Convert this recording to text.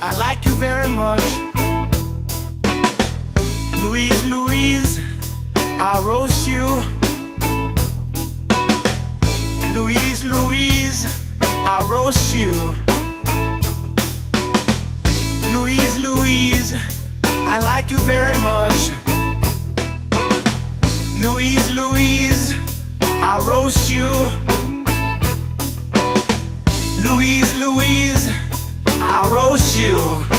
I like you very much. Louise, Louise, I roast you. Louise, Louise, I roast you. Louise, Louise, I like you very much. Louise, Louise, I roast you. Louise, Louise, I roast you.